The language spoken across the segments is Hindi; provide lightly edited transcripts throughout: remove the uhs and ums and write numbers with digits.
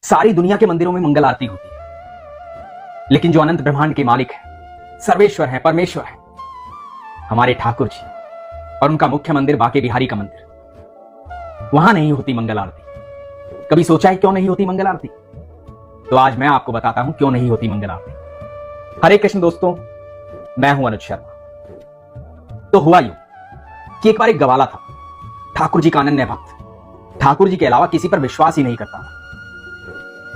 सारी दुनिया के मंदिरों में मंगल आरती होती है, लेकिन जो अनंत ब्रह्मांड के मालिक है, सर्वेश्वर है, परमेश्वर है, हमारे ठाकुर जी और उनका मुख्य मंदिर बाके बिहारी का मंदिर, वहां नहीं होती मंगल आरती। कभी सोचा है क्यों नहीं होती मंगल आरती? तो आज मैं आपको बताता हूं क्यों नहीं होती मंगल आरती। हरे कृष्ण दोस्तों, मैं हूं अनुज शर्मा। तो हुआ यूं कि एक बार एक गवाला था, ठाकुर जी का अनन्य भक्त, ठाकुर जी के अलावा किसी पर विश्वास ही नहीं करता था।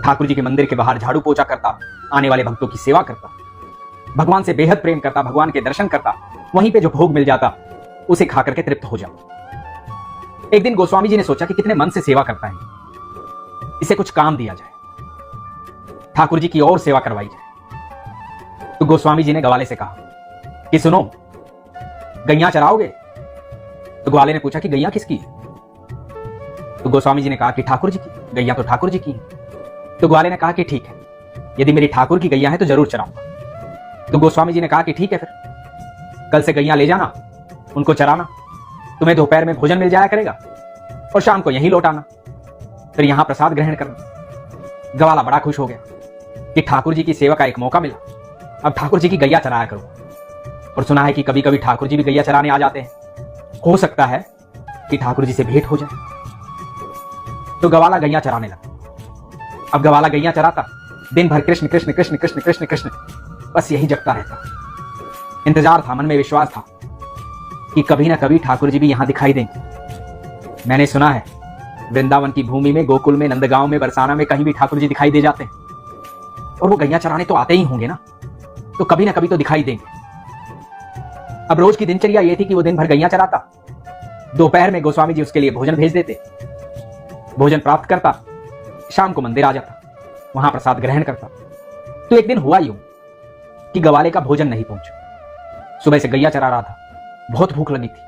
ठाकुर जी के मंदिर के बाहर झाड़ू पोछा करता, आने वाले भक्तों की सेवा करता, भगवान से बेहद प्रेम करता, भगवान के दर्शन करता, वहीं पे जो भोग मिल जाता उसे खा करके तृप्त हो जाता। एक दिन गोस्वामी जी ने सोचा कि कितने मन से सेवा करता है, इसे कुछ काम दिया जाए, ठाकुर जी की और सेवा करवाई जाए। तो गोस्वामी जी ने गवाले से कहा कि सुनो, गैया चराओगे? तो ग्वाले ने पूछा कि गैया किसकी? तो गोस्वामी जी ने कहा कि ठाकुर जी की। गैया तो ठाकुर जी की है। तो ग्वाले ने कहा कि ठीक है, यदि मेरी ठाकुर की गैया है तो जरूर चराऊंगा। तो गोस्वामी जी ने कहा कि ठीक है, फिर कल से गैया ले जाना, उनको चराना, तुम्हें दोपहर में भोजन मिल जाया करेगा और शाम को यहीं लौट आना, फिर यहां प्रसाद ग्रहण करना। गवाला बड़ा खुश हो गया कि ठाकुर जी की सेवा का एक मौका मिला, अब ठाकुर जी की गैया चराया करो। और सुना है कि कभी कभी ठाकुर जी भी गैया चराने आ जाते हैं, हो सकता है कि ठाकुर जी से भेंट हो जाए। तो गवाला गैया चराने लगा। अब गवाला गैया चराता, दिन भर कृष्ण कृष्ण कृष्ण कृष्ण कृष्ण कृष्ण बस यही जगता रहता। इंतजार था, मन में विश्वास था कि कभी ना कभी ठाकुर जी भी यहां दिखाई देंगे। मैंने सुना है वृंदावन की भूमि में, गोकुल में, नंदगांव में, बरसाना में कहीं भी ठाकुर जी दिखाई दे जाते हैं, और वो गैया चराने तो आते ही होंगे ना, तो कभी ना कभी तो दिखाई देंगे। अब रोज की दिनचर्या ये थी कि वो दिन भर गैया चराता, दोपहर में गोस्वामी जी उसके लिए भोजन भेज देते, भोजन प्राप्त करता, शाम को मंदिर आ जाता, वहां प्रसाद ग्रहण करता। तो एक दिन हुआ यूं कि गवाले का भोजन नहीं पहुंचा। सुबह से गैया चरा रहा था, बहुत भूख लगी थी,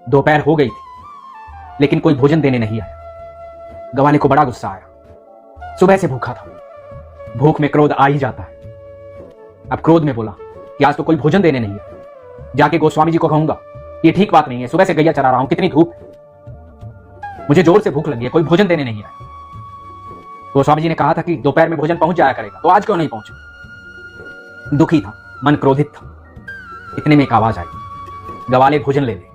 दोपहर हो गई थी, लेकिन कोई भोजन देने नहीं आया। गवाले को बड़ा गुस्सा आया, सुबह से भूखा था, भूख में क्रोध आ ही जाता है। अब क्रोध में बोला कि आज तो कोई भोजन देने नहीं है, जाके गोस्वामी जी को कहूंगा ये ठीक बात नहीं है, सुबह से गैया चरा रहा हूं, कितनी धूप है, मुझे जोर से भूख लगी है, कोई भोजन देने नहीं आया। गोस्वामी जी ने कहा था कि दोपहर में भोजन पहुंच जाया करेगा, तो आज क्यों नहीं पहुंचा? दुखी था, मन क्रोधित था। इतने में एक आवाज आई, गवाले भोजन ले ले।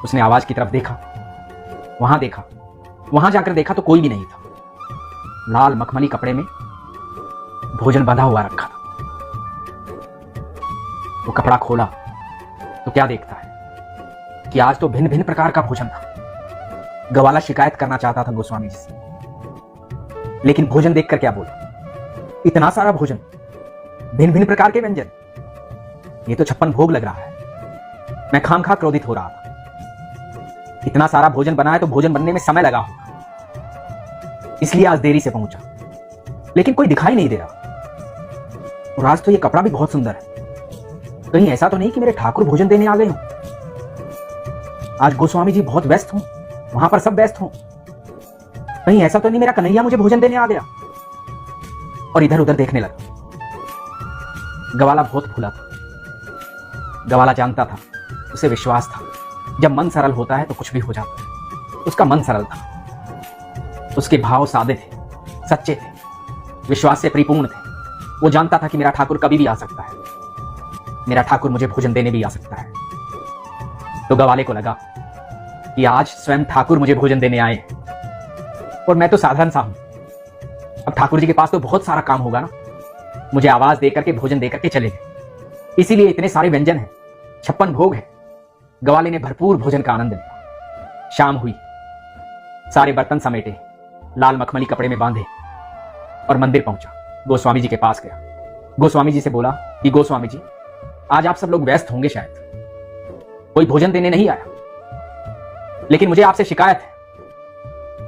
उसने आवाज की तरफ देखा, वहां देखा, वहां जाकर देखा तो कोई भी नहीं था। लाल मखमली कपड़े में भोजन बंधा हुआ रखा था। वो कपड़ा खोला तो क्या देखता है कि आज तो भिन्न भिन्न प्रकार का भोजन था। गवाला शिकायत करना चाहता था गोस्वामी जी से, लेकिन भोजन देखकर क्या बोला? इतना सारा भोजन, भिन्न भिन्न प्रकार के व्यंजन, ये तो 56 भोग लग रहा है। मैं खामखा क्रोधित हो रहा था। इतना सारा भोजन बना है तो भोजन बनने में समय लगा होगा, इसलिए आज देरी से पहुंचा, लेकिन कोई दिखाई नहीं दे रहा। और आज तो ये कपड़ा भी बहुत सुंदर है, कहीं ऐसा तो नहीं कि मेरे ठाकुर भोजन देने आ गए हों? आज गोस्वामी जी बहुत व्यस्त हों, वहां पर सब व्यस्त हों, कहीं ऐसा तो नहीं मेरा कन्हैया मुझे भोजन देने आ गया? और इधर उधर देखने लगा। गवाला बहुत भूला था, गवाला जानता था, उसे विश्वास था, जब मन सरल होता है तो कुछ भी हो जाता है। उसका मन सरल था, उसके भाव सादे थे, सच्चे थे, विश्वास से परिपूर्ण थे। वो जानता था कि मेरा ठाकुर कभी भी आ सकता है, मेरा ठाकुर मुझे भोजन देने भी आ सकता है। तो गवाले को लगा कि आज स्वयं ठाकुर मुझे भोजन देने आए हैं, और मैं तो साधारण सा हूं। अब ठाकुर जी के पास तो बहुत सारा काम होगा ना, मुझे आवाज देकर के भोजन देकर के चले गए, इसीलिए इतने सारे व्यंजन हैं, 56 भोग है। गवाले ने भरपूर भोजन का आनंद लिया। शाम हुई, सारे बर्तन समेटे, लाल मखमली कपड़े में बांधे और मंदिर पहुंचा। गोस्वामी जी के पास गया, गोस्वामी जी से बोला कि गोस्वामी जी, आज आप सब लोग व्यस्त होंगे, शायद कोई भोजन देने नहीं आया, लेकिन मुझे आपसे शिकायत है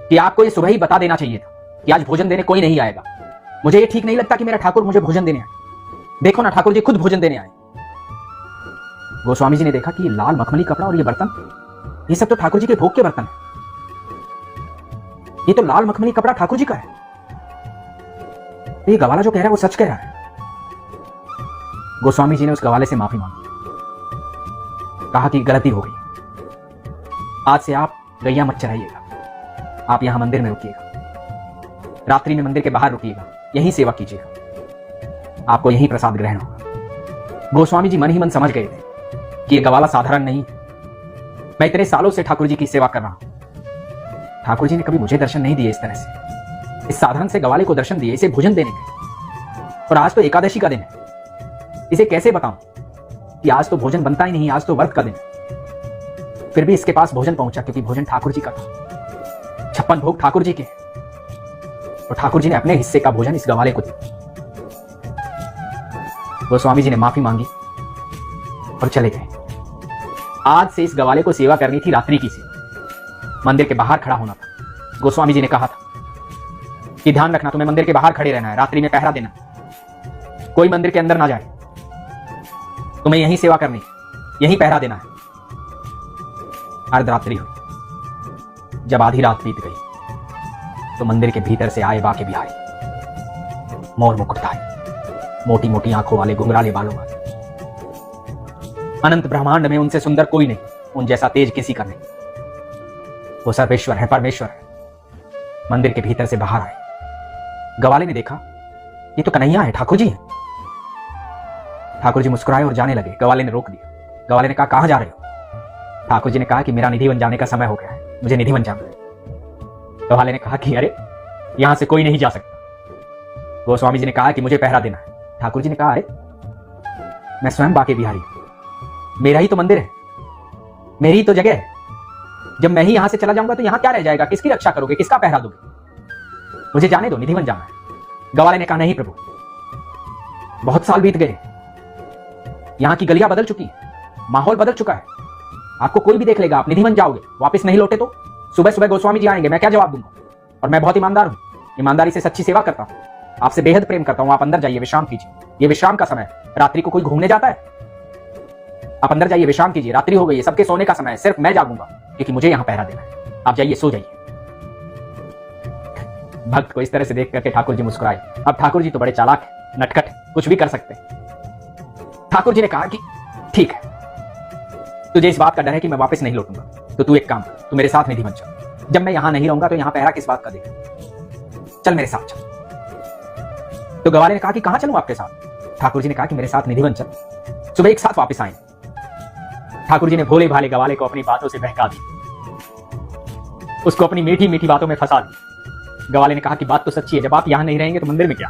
कि आपको ये सुबह ही बता देना चाहिए था कि आज भोजन देने कोई नहीं आएगा। मुझे ये ठीक नहीं लगता कि मेरा ठाकुर मुझे भोजन देने आए। देखो ना, ठाकुर जी खुद भोजन देने आए। गोस्वामी जी ने देखा कि ये लाल मखमली कपड़ा और ये बर्तन, ये सब तो ठाकुर जी के भोग के बर्तन है। ये तो लाल मखमली कपड़ा ठाकुर जी का है। ये गवाला जो कह रहा है वो सच कह रहा है। गोस्वामी जी ने उस गवाले से माफी मांगी, कहा कि गलती हो गई, आज से आप गैया मत चराइएगा, आप यहां मंदिर में रुकिएगा। रात्रि में मंदिर के बाहर रुकिएगा, यहीं सेवा कीजिएगा, आपको यहीं प्रसाद ग्रहण होगा। गोस्वामी जी मन ही मन समझ गए थे कि ये गवाला साधारण नहीं है। मैं इतने सालों से ठाकुर जी की सेवा कर रहा हूं, ठाकुर जी ने कभी मुझे दर्शन नहीं दिए इस तरह से, इस साधारण से गवाले को दर्शन दिए, इसे भोजन देने के। और आज तो एकादशी का दिन है, इसे कैसे बताऊं कि आज तो भोजन बनता ही नहीं, आज तो व्रत का दिन है। फिर भी इसके पास भोजन पहुंचा, क्योंकि भोजन ठाकुर जी का था। 56 भोग ठाकुर जी के, और ठाकुर जी ने अपने हिस्से का भोजन इस गवाले को दिया। गोस्वामी जी ने माफी मांगी और चले गए। आज से इस गवाले को सेवा करनी थी, रात्रि की सेवा, मंदिर के बाहर खड़ा होना था। गोस्वामी जी ने कहा था कि ध्यान रखना, तुम्हें मंदिर के बाहर खड़े रहना है, रात्रि में पहरा देना, कोई मंदिर के अंदर ना जाए, तुम्हें यहीं सेवा करनी, यहीं पहरा देना है। अर्धरात्रि हुई, जब आधी रात बीत गई तो मंदिर के भीतर से आए बाके बिहारी, मोर मुकुटधारी, मोटी मोटी आंखों वाले, घुंघराले बालों वाले। अनंत ब्रह्मांड में उनसे सुंदर कोई नहीं, उन जैसा तेज किसी का नहीं। वो सर्वेश्वर है, परमेश्वर है। मंदिर के भीतर से बाहर आए। गवाले ने देखा, ये तो कन्हैया है, ठाकुर जी है। ठाकुर जी मुस्कुराए और जाने लगे। गवाले ने रोक दिया। गवाले ने कहा, कहां जा रहे हो? ठाकुर जी ने कहा कि मेरा निधि वन जाने का समय हो गया है, मुझे निधि वन जाना है। गवाले ने कहा कि अरे, यहां से कोई नहीं जा सकता। गोस्वामी जी ने कहा कि मुझे पहरा देना है। ठाकुर जी ने कहा, अरे, मैं स्वयं बाके बिहारी हूं, मेरा ही तो मंदिर है, मेरी ही तो जगह है। जब मैं ही यहां से चला जाऊंगा तो यहां क्या रह जाएगा? किसकी रक्षा करोगे, किसका पहरा दोगे? मुझे जाने दो, निधि वन जाना है। गवाले ने कहा, नहीं प्रभु, बहुत साल बीत गए, यहां की गलियां बदल चुकी हैं, माहौल बदल चुका है, आपको कोई भी देख लेगा, आप निधि वन जाओगे, वापस नहीं लौटे तो सुबह सुबह गोस्वामी जी आएंगे, मैं क्या जवाब दूंगा? और मैं बहुत ईमानदार हूं, ईमानदारी से सच्ची सेवा करता हूं, आपसे बेहद प्रेम करता हूं। आप अंदर जाइए, विश्राम कीजिए, ये विश्राम का समय है। रात्रि को कोई घूमने जाता है? आप अंदर जाइए, विश्राम कीजिए, रात्रि हो गई है, सबके सोने का समय है, सिर्फ मैं जागूंगा, क्योंकि मुझे यहां पहरा देना है। आप जाइए, सो जाइए। भक्त को इस तरह से देख करके ठाकुर जी मुस्कुराए। अब ठाकुर जी तो बड़े चालाक है, नटखट, कुछ भी कर सकते हैं। ठाकुर जी ने कहा कि ठीक है, तुझे इस बात का डर है कि मैं वापस नहीं लौटूंगा, तो तू एक काम कर, तू मेरे साथ निधि वन चल। जब मैं यहां नहीं रहूंगा तो यहां पहरा किस बात का देगा? चल मेरे साथ चल। तो गवाले ने कहा कि कहां चलूं आपके साथ? ठाकुर जी ने कहा कि मेरे साथ निधि वन चल, सुबह एक साथ वापस आएंगे। ठाकुर जी ने भोले भाले गवाले को अपनी बातों से बहका दी, उसको अपनी मीठी मीठी बातों में फंसा दी। गवाले ने कहा कि बात तो सच्ची है, जब आप यहां नहीं रहेंगे तो मंदिर में क्या,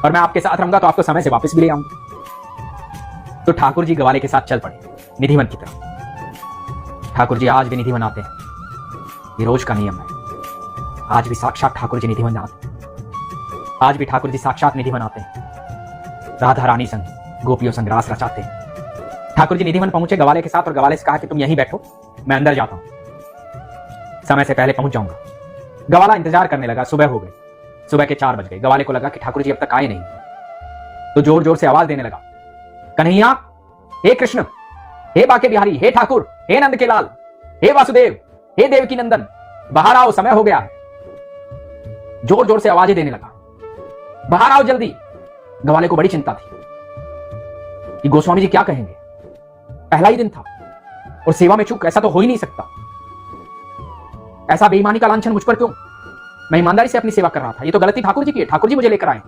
और मैं आपके साथ रहूंगा तो आपको समय से वापस भी ले आऊंगा। तो ठाकुर जी गवाले के साथ चल पड़े निधि वन की तरफ। ठाकुर जी आज भी निधि वन आते हैं, ये रोज का नियम है। आज भी साक्षात ठाकुर जी निधि वन आते हैं, आज भी ठाकुर जी साक्षात निधि वन आते हैं, राधा रानी संग गोपियों संग रास रचाते हैं। ठाकुर जी निधि वन पहुंचे गवाले के साथ, और गवाले से कहा कि तुम यहीं बैठो, मैं अंदर जाता हूं, समय से पहले पहुंच जाऊंगा। गवाला इंतजार करने लगा। सुबह हो गई, सुबह के 4 बज गए। गवाले को लगा कि ठाकुर जी अब तक आए नहीं, तो जोर जोर से आवाज देने लगा, कन्हैया, हे कृष्ण, हे बाके बिहारी, हे ठाकुर, हे नंद के लाल, हे वासुदेव, हे देवकी नंदन, बाहर आओ, समय हो गया है। जोर जोर से आवाजें देने लगा, बाहर आओ जल्दी। गवाले को बड़ी चिंता थी कि गोस्वामी जी क्या कहेंगे, पहला ही दिन था और सेवा में चूक, ऐसा तो हो ही नहीं सकता। ऐसा बेईमानी का लांछन मुझ पर क्यों? मैं ईमानदारी से अपनी सेवा कर रहा था, ये तो गलती ठाकुर जी की है, ठाकुर जी मुझे लेकर आए।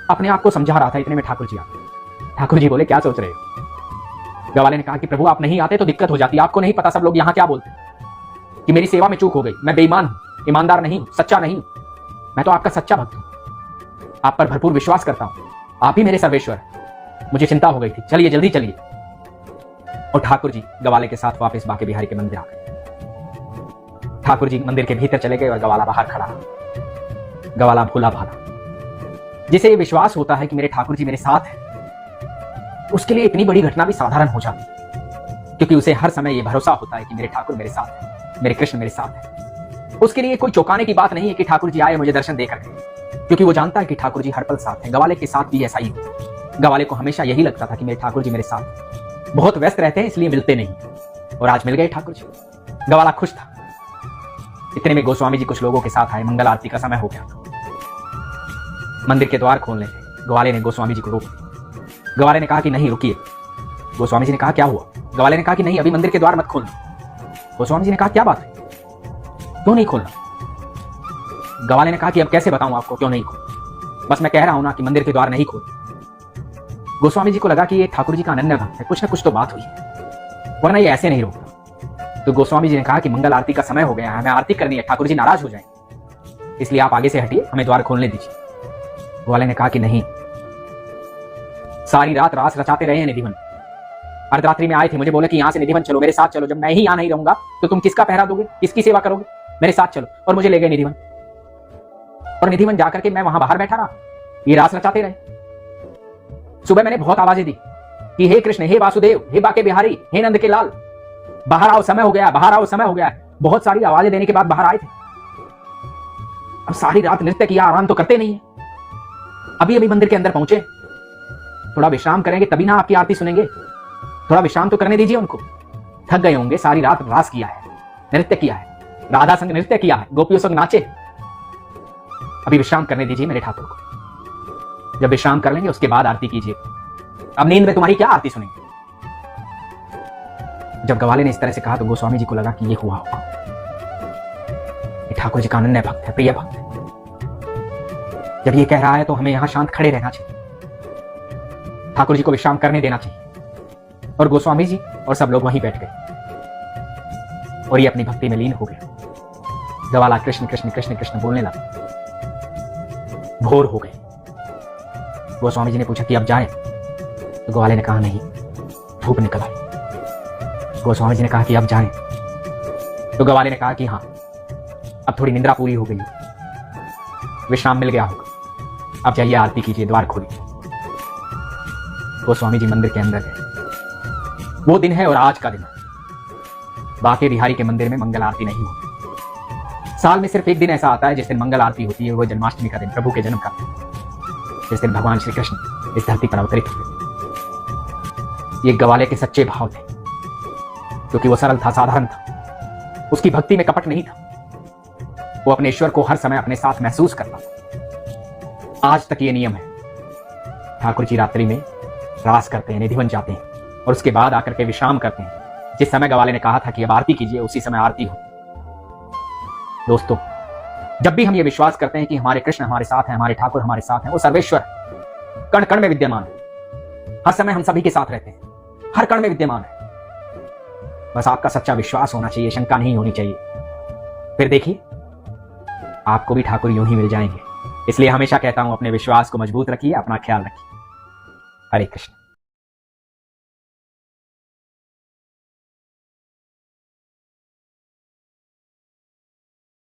अपने आप को समझा रहा था, इतने में ठाकुर जी आ गए। ठाकुर जी बोले, क्या सोच रहे हो? गवाले ने कहा कि प्रभु आप नहीं आते तो दिक्कत हो जाती, आपको नहीं पता सब लोग यहां क्या बोलते हैं कि मेरी सेवा में चूक हो गई, मैं बेईमान हूं, ईमानदार नहीं हूं, सच्चा नहीं हूं। मैं तो आपका सच्चा भक्त हूं, आप पर भरपूर विश्वास करता हूं, आप ही मेरे सर्वेश्वर हैं। मुझे चिंता हो गई थी, चलिए जल्दी चलिए। और ठाकुर जी गवाले के साथ वापस बाके बिहारी के मंदिर आ गए। ठाकुर जी मंदिर के भीतर चले गए और गवाला बाहर खड़ा। गवाला भोला भाला, जिसे ये विश्वास होता है कि मेरे ठाकुर जी मेरे साथ हैं, उसके लिए इतनी बड़ी घटना भी साधारण हो जाती है, क्योंकि उसे हर समय ये भरोसा होता है कि मेरे ठाकुर मेरे साथ हैं, मेरे कृष्ण मेरे साथ हैं। उसके लिए कोई चौंकाने की बात नहीं है कि ठाकुर जी आए मुझे दर्शन देकर गए, क्योंकि वो जानता है कि ठाकुर जी हर पल साथ हैं। गवाले के साथ भी ऐसा ही हुआ। गवाले को हमेशा यही लगता था कि मेरे ठाकुर जी मेरे साथ हैं, बहुत व्यस्त रहते हैं इसलिए मिलते नहीं, और आज मिल गए ठाकुर जी। गवाला खुश था। इतने में गोस्वामी जी कुछ लोगों के साथ आए, मंगल आरती का समय हो गया था। मंदिर के द्वार खोलने थे, गवाले ने गोस्वामी जी को रोक दिया। गवाले ने कहा कि नहीं रुकिए। गोस्वामी जी ने कहा क्या हुआ? गवाले ने कहा कि नहीं, अभी मंदिर के द्वार मत खोलना। गोस्वामी जी ने कहा क्या बात है, क्यों नहीं खोलना? गवाले ने कहा कि अब कैसे बताऊं आपको क्यों नहीं खोल, बस मैं कह रहा हूं ना कि मंदिर के द्वार नहीं खोल। गोस्वामी जी को लगा कि ये ठाकुर जी का अनन्य भक्त है, कुछ ना कुछ तो बात हुई है, वरना ये ऐसे नहीं रोकता। तो गोस्वामी जी ने कहा कि मंगल आरती का समय हो गया है, हमें आरती करनी है, ठाकुर जी नाराज हो जाएंगे, इसलिए आप आगे से हटिए, हमें द्वार खोलने दीजिए। ग्वाले ने कहा कि नहीं, सारी रात रास रचाते रहे हैं निधिवन, अर्धरात्रि में आए थे, मुझे बोले कि यहां से निधिवन चलो, मेरे साथ चलो, जब मैं ही यहां नहीं रहूंगा तो तुम किसका पहरा दोगे, किसकी सेवा करोगे, मेरे साथ चलो। और मुझे ले गए निधिवन, और निधिवन जाकर के मैं वहां बाहर बैठा रहा, ये रास रचाते रहे। सुबह मैंने बहुत आवाजें दी कि हे कृष्ण, हे वासुदेव, हे बाके बिहारी, हे नंद के लाल, बाहर आओ, समय हो गया, बाहर आओ, समय हो गया। बहुत सारी आवाजें देने के बाद बाहर आए थे। अब सारी रात नृत्य किया, आराम तो करते नहीं है, अभी अभी मंदिर के अंदर पहुंचे, थोड़ा विश्राम करेंगे तभी ना आपकी आरती सुनेंगे, थोड़ा विश्राम तो करने दीजिए उनको, थक गए होंगे, सारी रात रास किया है, नृत्य किया है, राधा संग नृत्य किया है, गोपियों संग नाचे, अभी विश्राम करने दीजिए मेरे ठाकुर को, जब विश्राम कर लेंगे उसके बाद आरती कीजिए, अब नींद में तुम्हारी क्या आरती सुनेंगे। जब गवाले ने इस तरह से कहा तो गोस्वामी जी को लगा कि ये हुआ होगा, ये ठाकुर जी का अनन्य भक्त है, प्रिय भक्त है, जब ये कह रहा है तो हमें यहां शांत खड़े रहना चाहिए, ठाकुर जी को विश्राम करने देना चाहिए। और गोस्वामी जी और सब लोग वहीं बैठ गए और ये अपनी भक्ति में लीन हो गया। गवाला कृष्ण कृष्ण कृष्ण कृष्ण बोलने लगा, भोर हो गए। गोस्वामी जी ने पूछा कि अब जाएं, तो ग्वाले ने कहा नहीं, धूप निकल आई। गोस्वामी जी ने कहा कि अब जाएं, तो ग्वाले ने कहा कि हाँ, अब थोड़ी निंद्रा पूरी हो गई, विश्राम मिल गया होगा, अब जाइए आरती कीजिए, द्वार खोलिए। गोस्वामी जी मंदिर के अंदर गए। वो दिन है और आज का दिन है, बाके बिहारी के मंदिर में मंगल आरती नहीं होती। साल में सिर्फ एक दिन ऐसा आता है जिस दिन मंगल आरती होती है, वो जन्माष्टमी का दिन, प्रभु के जन्म का दिन, जिस दिन भगवान श्री कृष्ण इस धरती पर अवतरित हुए। ये गवाले के सच्चे भाव थे, क्योंकि वो सरल था, साधारण था, उसकी भक्ति में कपट नहीं था, वो अपने ईश्वर को हर समय अपने साथ महसूस करता था। आज तक ये नियम है, ठाकुर जी रात्रि में रास करते हैं, निधिवन जाते हैं और उसके बाद आकर के विश्राम करते हैं। जिस समय गवाले ने कहा था कि अब आरती कीजिए, उसी समय आरती हो। दोस्तों, जब भी हम ये विश्वास करते हैं कि हमारे कृष्ण हमारे साथ हैं, हमारे ठाकुर हमारे साथ हैं, वो सर्वेश्वर कण कण में विद्यमान है, हर समय हम सभी के साथ रहते हैं, हर कण में विद्यमान है। बस आपका सच्चा विश्वास होना चाहिए, शंका नहीं होनी चाहिए, फिर देखिए आपको भी ठाकुर यूं ही मिल जाएंगे। इसलिए हमेशा कहता हूं, अपने विश्वास को मजबूत रखिए, अपना ख्याल रखिए। हरे कृष्ण।